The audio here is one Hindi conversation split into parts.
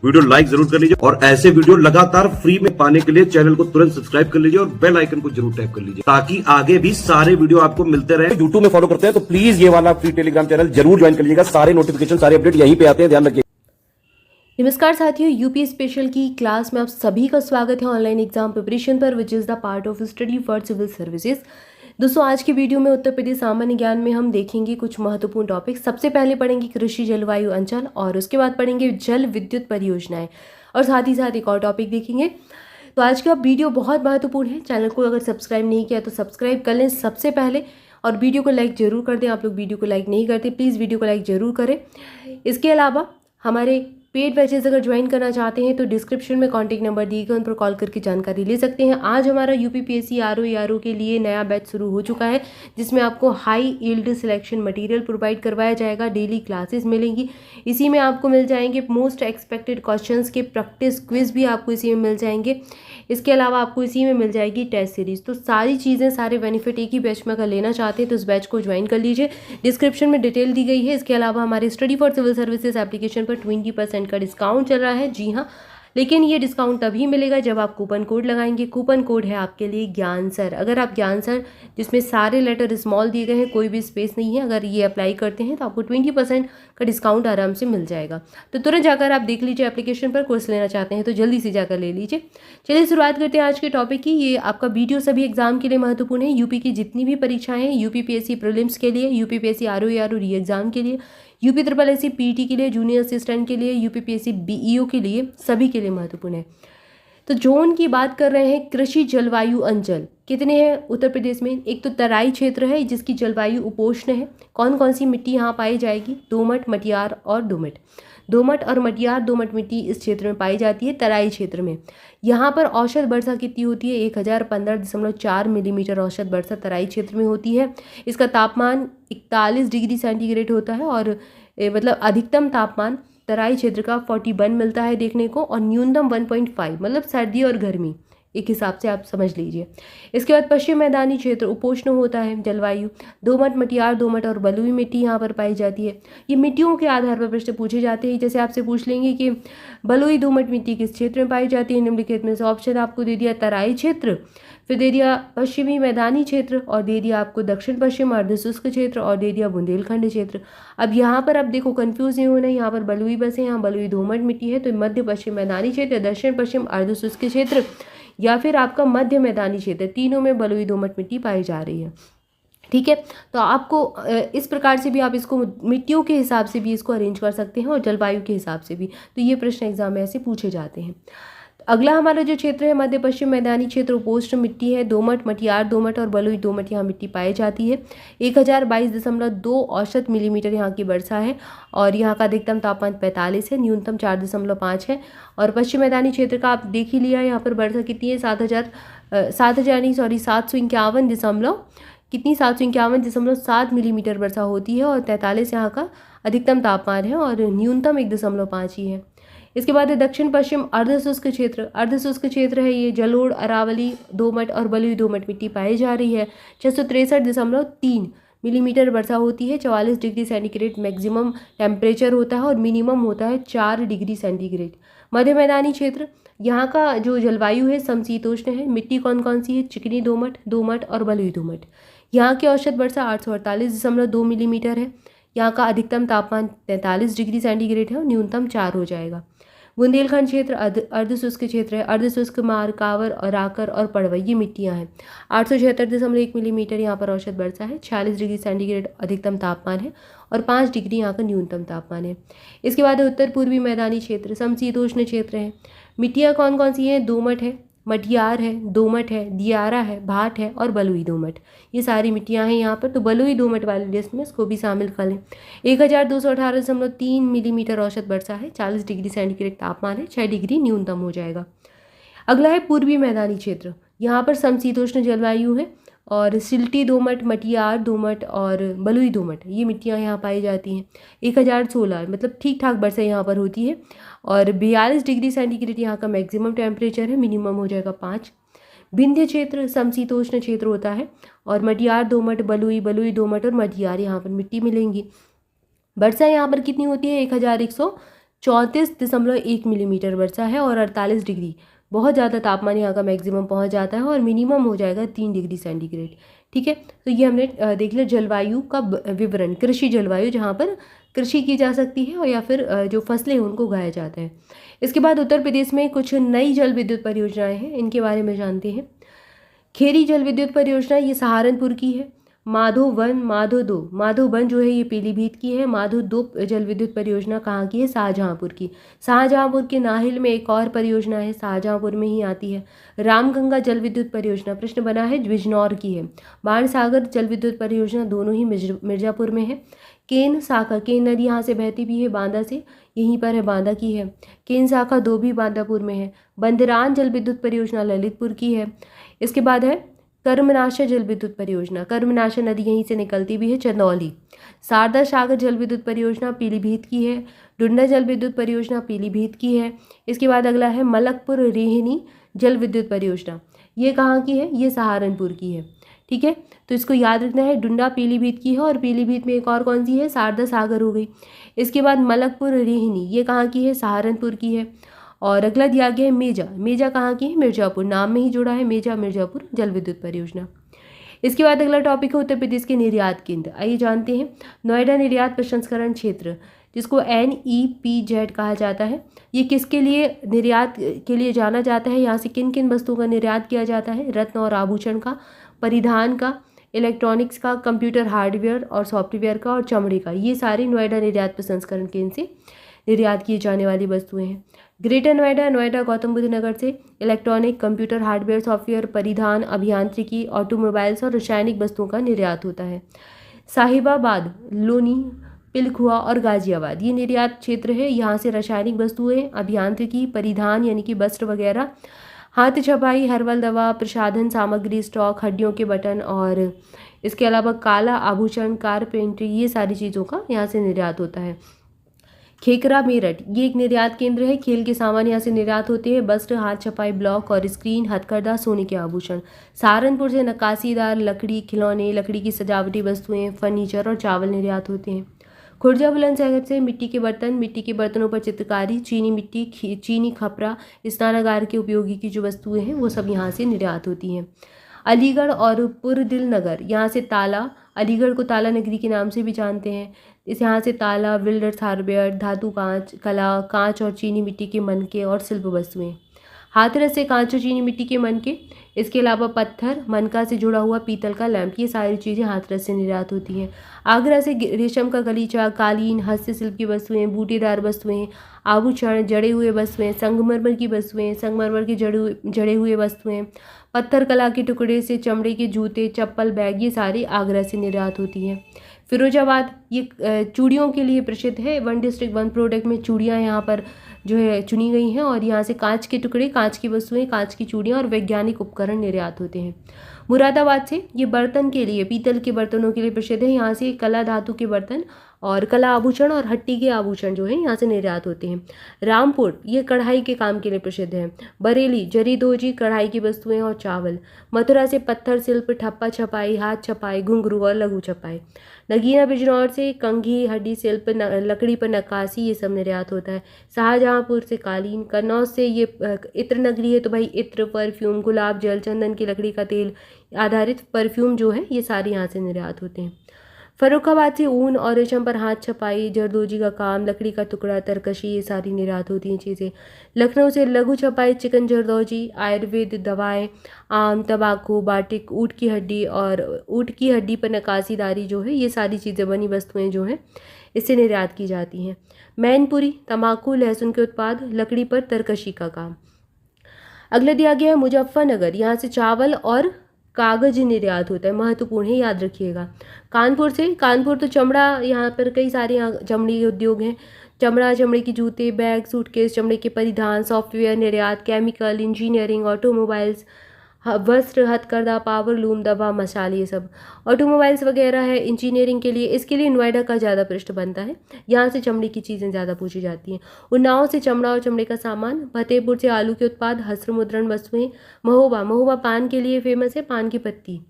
वीडियो लाइक जरूर कर लीजिए और ऐसे वीडियो लगातार फ्री में पाने के लिए चैनल को तुरंत सब्सक्राइब कर लीजिए और बेल आइकन को जरूर टैप कर लीजिए ताकि आगे भी सारे वीडियो आपको मिलते रहे। यूट्यूब में फॉलो करते हैं तो प्लीज ये वाला फ्री टेलीग्राम चैनल जरूर ज्वाइन कर लीजिएगा। सारे नोटिफिकेशन सारे अपडेट यहीं पे आते हैं, ध्यान रखिए। नमस्कार साथियों, यूपी स्पेशल की क्लास में आप सभी का स्वागत है ऑनलाइन एग्जाम प्रिपरेशन पर, which is the part of study for civil services. दोस्तों, आज की वीडियो में उत्तर प्रदेश सामान्य ज्ञान में हम देखेंगे कुछ महत्वपूर्ण टॉपिक। सबसे पहले पढ़ेंगे कृषि जलवायु अंचल और उसके बाद पढ़ेंगे जल विद्युत परियोजनाएं और साथ ही साथ एक और टॉपिक देखेंगे। तो आज का वीडियो बहुत महत्वपूर्ण है। चैनल को अगर सब्सक्राइब नहीं किया तो सब्सक्राइब कर लें सबसे पहले और वीडियो को लाइक जरूर कर दें। आप लोग वीडियो को लाइक नहीं करते, प्लीज़ वीडियो को लाइक जरूर करें। इसके अलावा हमारे पेड बैचेस अगर ज्वाइन करना चाहते हैं तो डिस्क्रिप्शन में कॉन्टैक्ट नंबर दिए गए, उन पर कॉल करके जानकारी ले सकते हैं। आज हमारा यूपीपीएससी आरओ के लिए नया बैच शुरू हो चुका है जिसमें आपको high yield selection material provide करवाया जाएगा। डेली क्लासेस मिलेंगी, इसी में आपको मिल जाएंगे मोस्ट एक्सपेक्टेड क्वेश्चंस के प्रैक्टिस क्विज भी आपको इसी में मिल जाएंगे। इसके अलावा आपको इसी में मिल जाएगी टेस्ट सीरीज। तो सारी चीज़ें, सारे बेनिफिट एक ही बैच में अगर लेना चाहते हैं तो इस बैच को ज्वाइन कर लीजिए। डिस्क्रिप्शन में डिटेल दी गई है। इसके अलावा हमारे study for civil services application पर 20% का डिस्काउंट चल रहा है। जी हाँ, लेकिन ये डिस्काउंट तभी मिलेगा जब आप कूपन कोड लगाएंगे। कूपन कोड है आपके लिए ज्ञान सर। अगर आप ज्ञान सर, जिसमें सारे लेटर स्मॉल दिए गए हैं, कोई भी स्पेस नहीं है, अगर ये अप्लाई करते हैं तो आपको 20% का डिस्काउंट आराम से मिल जाएगा। तो तुरंत जाकर आप देख लीजिए एप्लीकेशन पर। कोर्स लेना चाहते हैं तो जल्दी से जाकर ले लीजिए। चलिए शुरुआत करते हैं आज के टॉपिक की। ये आपका वीडियो सभी एग्जाम के लिए महत्वपूर्ण है। यूपी की जितनी भी परीक्षाएं हैं, यूपीपीएससी प्रीलिम्स के लिए, यूपीपीएससी आरओ री एग्जाम के लिए, यूपी ट्रिपल एससी पीटी के लिए, जूनियर असिस्टेंट के लिए, यूपीपीएससी बीईओ के लिए, सभी के लिए महत्वपूर्ण है। तो जोन की बात कर रहे हैं, कृषि जलवायु अंचल कितने हैं उत्तर प्रदेश में? एक तो तराई क्षेत्र है जिसकी जलवायु उपोष्ण है। कौन कौन सी मिट्टी यहाँ पाई जाएगी? दोमट, मटियार और दोमट। दोमट और मटियार दोमट मिट्टी इस क्षेत्र में पाई जाती है, तराई क्षेत्र में। यहाँ पर औसत वर्षा कितनी होती है? 1015.4 मिलीमीटर औसत वर्षा तराई क्षेत्र में होती है। इसका तापमान 41 डिग्री सेंटीग्रेड होता है और मतलब अधिकतम तापमान तराई क्षेत्र का 41 मिलता है देखने को, और न्यूनतम 1.5, मतलब सर्दी और गर्मी एक हिसाब से आप समझ लीजिए। इसके बाद पश्चिम मैदानी क्षेत्र उपोष्ण होता है जलवायु। दोमट, मटियार दोमट और बलुई मिट्टी यहाँ पर पाई जाती है। ये मिट्टियों के आधार पर प्रश्न पूछे जाते हैं। जैसे आपसे पूछ लेंगे कि बलुई दोमट मिट्टी किस क्षेत्र में पाई जाती है, निम्नलिखित में से ऑप्शन आपको दे दिया तराई क्षेत्र, फिर दे दिया पश्चिमी मैदानी क्षेत्र, और दे दिया आपको दक्षिण पश्चिम अर्धशुष्क क्षेत्र, और दे दिया बुंदेलखंड क्षेत्र। अब यहाँ पर अब देखो कंफ्यूज नहीं होना, यहाँ पर बलुई बस है, यहाँ बलुई दोमट मिट्टी है, तो मध्य पश्चिम मैदानी क्षेत्र, दक्षिण पश्चिम अर्धशुष्क क्षेत्र या फिर आपका मध्य मैदानी क्षेत्र, तीनों में बलुई दोमट मिट्टी पाई जा रही है। ठीक है, तो आपको इस प्रकार से भी आप इसको मिट्टियों के हिसाब से भी इसको अरेंज कर सकते हैं और जलवायु के हिसाब से भी। तो ये प्रश्न एग्जाम में ऐसे पूछे जाते हैं। अगला हमारा जो क्षेत्र है मध्य पश्चिम मैदानी क्षेत्र, उपोष्ण मिट्टी है। दोमट, मटियार दोमट और बलुई दोमट यहाँ मिट्टी पाई जाती है। 1022.2 औसत मिलीमीटर यहाँ की वर्षा है और यहाँ का अधिकतम तापमान 45 है, न्यूनतम 4.5 है। और पश्चिम मैदानी क्षेत्र का आप देख ही लिया, यहाँ पर वर्षा कितनी है? 751.7 मिलीमीटर वर्षा होती है और 43 यहाँ का अधिकतम तापमान है और न्यूनतम 1.5 ही है। इसके बाद है दक्षिण पश्चिम अर्धशुष्क क्षेत्र। अर्धशुष्क क्षेत्र है ये, जलोढ़, अरावली दोमट और बलुई दोमट मिट्टी पाई जा रही है। 663.3 मिलीमीटर वर्षा होती है। 44 डिग्री सेंटीग्रेड मैक्सिमम टेम्परेचर होता है और मिनिमम होता है 4 डिग्री सेंटीग्रेड। मध्य मैदानी क्षेत्र, यहाँ का जो जलवायु है समशीतोष्ण है। मिट्टी कौन कौन सी है? चिकनी दोमट, दोमट और बलुई दोमट। यहाँ की औसत वर्षा 848.2 मिलीमीटर है। यहाँ का अधिकतम तापमान 43 डिग्री सेंटीग्रेड है और न्यूनतम 4 हो जाएगा। बुंदेलखंड क्षेत्र अर्धशुष्क क्षेत्र है। अर्धशुष्क मार, कावर और राकर और पड़वई ये मिट्टियाँ हैं। 876.1 मिलीमीटर यहाँ पर औसत वर्षा है। 46 डिग्री सेंटीग्रेड अधिकतम तापमान है और 5 डिग्री यहाँ का न्यूनतम तापमान है। इसके बाद उत्तर पूर्वी मैदानी क्षेत्र, समशीतोष्ण क्षेत्र है। मिट्टियाँ कौन कौन सी हैं? दोमट है, मटियार है, दोमट है, दियारा है, भाट है और बलुई दोमट। ये सारी मिट्टियाँ हैं यहाँ पर। तो बलुई दोमट वाली लिस्ट में इसको भी शामिल कर लें। 1218.3 मिलीमीटर औसत वर्षा है। 40 डिग्री सेंटीग्रेड तापमान है। 6 डिग्री न्यूनतम हो जाएगा। अगला है पूर्वी मैदानी क्षेत्र। यहाँ पर समशीतोष्ण जलवायु है और सिल्टी दोमट, मटियार दोमट और बलुई दोमट ये मिट्टियाँ यहाँ पाई जाती हैं। 1016 मतलब ठीक ठाक वर्षा यहाँ पर होती है और 42 डिग्री सेंटीग्रेड यहाँ का मैक्सिमम टेम्परेचर है, मिनिमम हो जाएगा 5। विंध्य क्षेत्र समशीतोष्ण क्षेत्र होता है और मटियार दोमट, बलुई दोमट और मटियार यहाँ पर मिट्टी मिलेंगी। वर्षा यहाँ पर कितनी होती है? 34.1 मिलीमीटर वर्षा है और 48 डिग्री बहुत ज़्यादा तापमान यहाँ का मैक्सिमम पहुँच जाता है और मिनिमम हो जाएगा 3 डिग्री सेंटीग्रेड। ठीक है, तो ये हमने देख लिया जलवायु का विवरण, कृषि जलवायु जहाँ पर कृषि की जा सकती है और या फिर जो फसलें हैं उनको उगाया जाता है। इसके बाद उत्तर प्रदेश में कुछ नई जल विद्युत परियोजनाएं हैं, इनके बारे में जानते हैं। खेरी जल विद्युत परियोजना ये सहारनपुर की है। माधो वन, माधो 2, माधो वन जो है ये पीलीभीत की है। माधो 2 जल विद्युत परियोजना कहाँ की है? शाहजहाँपुर की। शाहजहाँपुर के नाहिल में एक और परियोजना है, शाहजहाँपुर में ही आती है। रामगंगा जल विद्युत परियोजना प्रश्न बना है, बिजनौर की है। बाणसागर जल विद्युत परियोजना दोनों ही मिर्जापुर में है। केन शाखा, केन नदी यहाँ से बहती भी है बांदा से, यहीं पर है, बांदा की है। केन शाखा 2 भी बांदापुर में है। बंदरान जल विद्युत परियोजना ललितपुर की है। इसके बाद है कर्मनाशा जल विद्युत परियोजना, कर्मनाशा नदी यहीं से निकलती भी है, चंदौली। शारदा सागर जल विद्युत परियोजना पीलीभीत की है। डुंडा जल विद्युत परियोजना पीलीभीत की है। इसके बाद अगला है मलकपुर रेहनी जल विद्युत परियोजना, ये कहाँ की है? ये सहारनपुर की है। ठीक है, तो इसको याद रखना है, डुंडा पीलीभीत की है और पीलीभीत में एक और कौन सी है? शारदा सागर हो गई। इसके बाद मलकपुर रेहनी, ये कहाँ की है? सहारनपुर की है। और अगला दिया गया है मेजा, मेजा कहाँ की है? मिर्जापुर, नाम में ही जुड़ा है मेजा, मिर्जापुर जल विद्युत परियोजना। इसके बाद अगला टॉपिक है उत्तर प्रदेश के निर्यात केंद्र। आइए जानते हैं नोएडा निर्यात प्रसंस्करण क्षेत्र, जिसको NEPZ कहा जाता है, ये किसके लिए निर्यात के लिए जाना जाता है? यहाँ से किन किन वस्तुओं का निर्यात किया जाता है? रत्न और आभूषण का, परिधान का, इलेक्ट्रॉनिक्स का, कंप्यूटर हार्डवेयर और सॉफ्टवेयर का और चमड़े का, ये सारी नोएडा निर्यात प्रसंस्करण केंद्र से निर्यात किए जाने वाली वस्तुएं हैं। ग्रेटर नोएडा, नोएडा गौतम बुद्ध नगर से इलेक्ट्रॉनिक, कंप्यूटर हार्डवेयर, सॉफ्टवेयर, परिधान, अभियांत्रिकी, ऑटोमोबाइल्स और रासायनिक वस्तुओं का निर्यात होता है। साहिबाबाद, लोनी, पिलखुआ और गाजियाबाद ये निर्यात क्षेत्र है, यहाँ से रासायनिक वस्तुएं, अभियांत्रिकी, परिधान यानी कि वस्त्र वगैरह, हाथ छपाई, हर्बल दवा, प्रसाधन सामग्री, स्टॉक, हड्डियों के बटन और इसके अलावा काला आभूषण, कारपेंट्री, ये सारी चीज़ों का यहाँ से निर्यात होता है। खेकरा मेरठ, ये एक निर्यात केंद्र है, खेल के सामान यहाँ से निर्यात होते हैं, वस्त्र, हाथ छपाई, ब्लॉक और स्क्रीन, हथकरघा, सोने के आभूषण। सहारनपुर से नक्काशीदार लकड़ी, खिलौने, लकड़ी की सजावटी वस्तुएं, फर्नीचर और चावल निर्यात होते हैं। खुर्जा बुलंदशहर से मिट्टी के बर्तन, मिट्टी के बर्तनों पर चित्रकारी, चीनी मिट्टी, चीनी खपरा, स्नानागार के उपयोगी की जो वस्तुएं हैं वो सब यहाँ से निर्यात होती हैं। अलीगढ़ और पुरदिल नगर, यहाँ से ताला, अलीगढ़ को ताला नगरी के नाम से भी जानते हैं, इस यहाँ से ताला, बिल्डर्स हार्डवेयर, धातु कांच, कला, कांच और चीनी मिट्टी के मनके और शिल्प वस्तुएं। हाथरस से कांच और चीनी मिट्टी के मनके, इसके अलावा पत्थर, मनका से जुड़ा हुआ पीतल का लैंप, ये सारी चीज़ें हाथरस से निर्यात होती हैं। आगरा से रेशम का गलीचा, कालीन, हस्तशिल्प की वस्तुएं, बूटेदार वस्तुएं, आभूषण, जड़े हुए वस्तुएं, संगमरमर की वस्तुएं, संगमरमर की जड़े हुए वस्तुएं, पत्थर कला के टुकड़े से चमड़े के जूते, चप्पल, बैग, ये सारी आगरा से निर्यात होती हैं। फिरोजाबाद ये चूड़ियों के लिए प्रसिद्ध है, 1 डिस्ट्रिक्ट 1 प्रोडक्ट में चूड़ियाँ यहाँ पर जो है चुनी गई हैं और यहाँ से कांच के टुकड़े, कांच की वस्तुएं, कांच की चूड़ियाँ और वैज्ञानिक उपकरण निर्यात होते हैं। मुरादाबाद से ये बर्तन के लिए, पीतल के बर्तनों के लिए प्रसिद्ध है, यहाँ से कला धातु के बर्तन और कला आभूषण और हट्टी के आभूषण जो है यहाँ से निर्यात होते हैं। रामपुर ये कढ़ाई के काम के लिए प्रसिद्ध है। बरेली जरी दोजी, कढ़ाई की वस्तुएं और चावल। मथुरा से पत्थर शिल्प, ठप्पा छपाई, हाथ छपाई, घुंघरू और लघु छपाई। नगीना बिजनौर से कंघी, हड्डी शिल्प, लकड़ी पर नक्काशी, ये सब निर्यात होता है। शाहजहाँपुर से कालीन। कन्नौज से ये इत्र नगरी है, तो भाई इत्र, परफ्यूम, गुलाब जल, चंदन की लकड़ी का तेल आधारित परफ्यूम जो है ये सारे यहाँ से निर्यात होते हैं। फर्रुखाबाद से ऊन और रेशम पर हाथ छपाई, जरदोजी का काम, लकड़ी का टुकड़ा, तरकशी, ये सारी निर्यात होती हैं चीज़ें। लखनऊ से लघु छपाई, चिकन जरदोजी, आयुर्वेद दवाएं, आम, तंबाकू, बाटिक, ऊँट की हड्डी और ऊँट की हड्डी पर नक्काशीदारी जो है, ये सारी चीज़ें बनी वस्तुएं जो हैं इससे निर्यात की जाती हैं। मैनपुरी तंबाकू, लहसुन के उत्पाद, लकड़ी पर तरकशी का काम। अगला दिया गया है मुजफ्फरनगर, यहाँ से चावल और कागज निर्यात होता है, महत्वपूर्ण है, याद रखिएगा। कानपुर तो चमड़ा, यहाँ पर कई सारे यहाँ चमड़े के उद्योग हैं। चमड़ा, चमड़े की जूते, बैग, सूटकेस, चमड़े के परिधान, सॉफ्टवेयर निर्यात, केमिकल, इंजीनियरिंग, ऑटोमोबाइल्स, वस्त्र, हथकरघा, पावर लूम, दवा, मसाले, ये सब ऑटोमोबाइल्स वगैरह है इंजीनियरिंग के लिए। इसके लिए नोएडा का ज़्यादा पृष्ठ बनता है, यहाँ से चमड़े की चीज़ें ज़्यादा पूछी जाती हैं। उन्नाव से चमड़ा और चमड़े का सामान। फतेहपुर से आलू के उत्पाद, हस्त मुद्रण वस्तुएं। महोबा पान के लिए फेमस है, पान की पत्ती।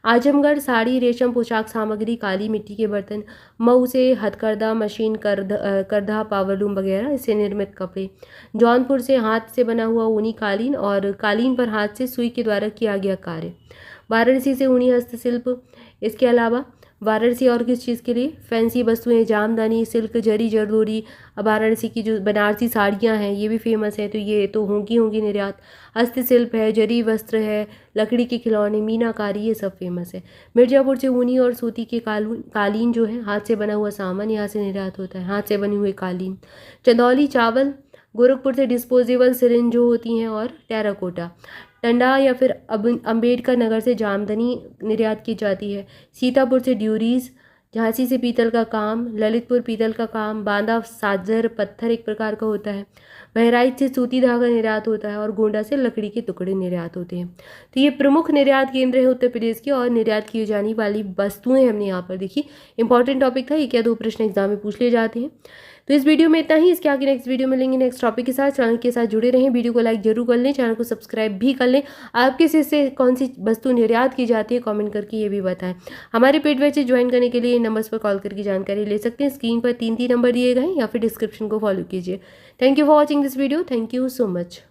आजमगढ़ साड़ी, रेशम पोशाक सामग्री, काली मिट्टी के बर्तन, मऊ से हथकरघा मशीन, करधा, पावरलूम वगैरह इससे निर्मित कपड़े। जौनपुर से हाथ से बना हुआ ऊनी कालीन और कालीन पर हाथ से सुई के द्वारा किया गया कार्य। वाराणसी से ऊनी हस्तशिल्प। इसके अलावा वाराणसी और किस चीज़ के लिए? फैंसी वस्तुएं, जामदानी, सिल्क, जरी, जरदोरी। अब वाराणसी की जो बनारसी साड़ियाँ हैं ये भी फेमस है, तो ये तो होंगी निर्यात। हस्तशिल्प है, जरी वस्त्र है, लकड़ी के खिलौने, मीनाकारी, ये सब फेमस है। मिर्जापुर से ऊनी और सूती के कालीन जो है, हाथ से बना हुआ सामान यहाँ से निर्यात होता है, हाथ से बने हुए कालीन। चंदौली चावल। गोरखपुर से डिस्पोजेबल सिरिंज जो होती हैं और टेराकोटा। टंडा या फिर अम्बेडकर नगर से जामदनी निर्यात की जाती है। सीतापुर से ड्यूरीज। झांसी से पीतल का काम, ललितपुर पीतल का काम, बांदा साजर पत्थर एक प्रकार का होता है। बहराइच से सूती धागा निर्यात होता है और गोंडा से लकड़ी के टुकड़े निर्यात होते हैं। तो ये प्रमुख निर्यात केंद्र है उत्तर प्रदेश के और निर्यात की जाने वाली वस्तुएं हमने यहाँ पर देखी। इंपॉर्टेंट टॉपिक था, एक या दो प्रश्न एग्जाम में पूछ लिए जाते हैं। तो इस वीडियो में इतना ही। इसके आगे नेक्स्ट वीडियो में मिलेंगे नेक्स्ट टॉपिक के साथ। चैनल के साथ जुड़े रहें, वीडियो को लाइक जरूर कर लें, चैनल को सब्सक्राइब भी कर लें। आपके से कौन सी वस्तु निर्यात की जाती है कमेंट करके ये भी बताएं। हमारे पेड बैच से ज्वाइन करने के लिए नंबर्स पर कॉल करके जानकारी ले सकते हैं। स्क्रीन पर 3 नंबर दिए गए हैं या फिर डिस्क्रिप्शन को फॉलो कीजिए। Thank you for watching this video. Thank you so much.